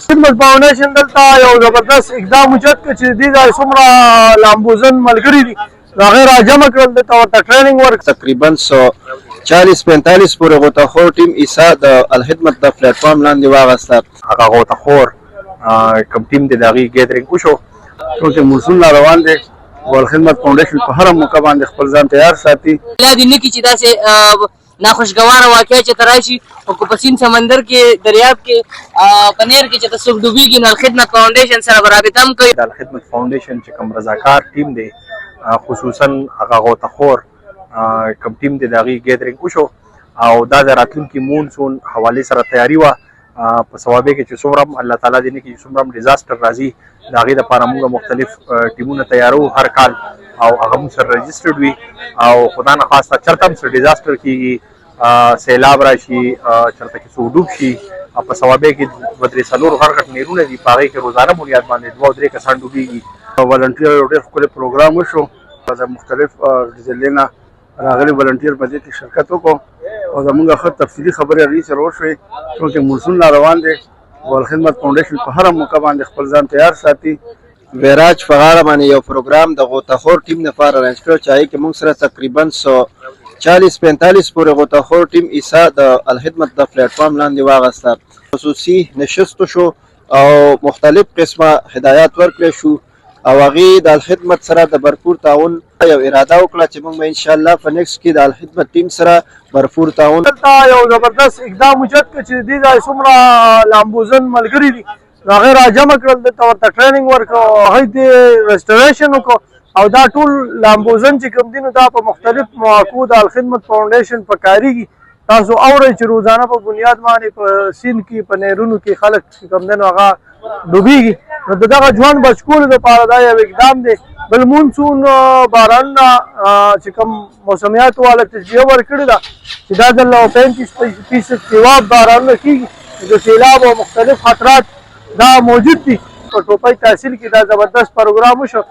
خدمت فاونډیشن دلته یو زبردست اقدام اوچت کړ چې دې ځای څومره لامبوزن ملګري دي هغه راجمع کړل دلته ورته ټریننګ ورک تقریبا 140-45 پورې غوطهخور ټیم عیسی د الخدمت د پلیټ فارم لاندې واغسته. هغه غوطهخور کوم ټیم دی د هغې ګیدرینګ وشو ټول چې موسم را روان دی او الخدمت فاونډیشن په هره موقع باندې خپل ځان تیار ساتي. لا دې نه کړي چې داسې ناخوشګواره واقعه چې ته راشي او که په سیند سمندر کې دریاب کې په نهر کې چې ته څوک ډوبېږي نو الخدمت فاونډیشن سره به رابطه هم کوي. د الخدمت فاونډیشن چې کوم رضاکار ټیم دی خصوصا هغه غوطهخور کوم ټیم دی د هغې ګیدرینګ وشو او دا د راتلونکي مونسون حوالې سره تیاري وه په ثوابې کې چې څومره هم الله تعالی دې نه کړي چې څومره هم ډیزاسټر راځي د هغې دپاره موږ مختلف ټیمونه تیارو هر کال او هغه موږ سره رجسټرډ وي او خدا نخواسته چېرته هم څه ډیزاسټر کېږي سیلاب راشي چېرته کې څوک ډوب شي په ثوابې کې 2-3 هر غټ نهرونه دي په هغې کې روزانه بنیاد باندې 2-3 کسان ډوبېږي. ولنټیر یو ډېر ښکلی پروګرام وشو د مختلف ضلعې نه راغلي ولنټیر په دې کې شرکت وکړو او زموږ ښه تفصیلي خبرې هغې سره وشوې څو چې موسم را روان دی او الخدمت فاونډیشن په هره موقع باندې خپل ځان تیار ساتي. ویراج په غاړه باندې یو پروګرام د غوطهخور ټیم لپاره ارینج کړی چې هغې کې موږ سره تقریبا 140-45 پورې غوطهخور ټیم عیسی د الخدمت د پلیټ فارم لاندې واغسته. خصوصي نشست شو او مختلف قسمه هدایات ورکړی شو او هغې د الخدمت سره د بھرپور تعاون یو اراده وکړه چې موږ به انشاءالله په نیکسټ کې د الخدمت ټیم سره بھرپور تعاون. دلته یو زبردست اقدام اوچت کړ چې دې ځای څومره لامبوزن ملګري دي هغې راجمع کړل دلته ورته ټریننګ ورکړو هغې دې رسټوریشن وکړو او دا ټول لامبوزن چې کوم دي نو دا په مختلف مواقعو د الخدمت فاونډیشن په کارېږي. تاسو اورئ چې روزانه په بنیاد باندې په سیند کې په نهرونو کې خلک چې کوم دی نو هغه ډوبېږي نو د دغه ژوند بچ کولو دپاره دا یو اقدام دی. بل مونسون بارانونه چې کوم موسمیاتو والا تجزیه ورکړې ده چې دا ځل 35% سیواب بارانونه کېږي د سیلاب او مختلف خطرات دا موجود دي. په ټوپۍ تحصیل کې دا زبردست پروګرام وشو.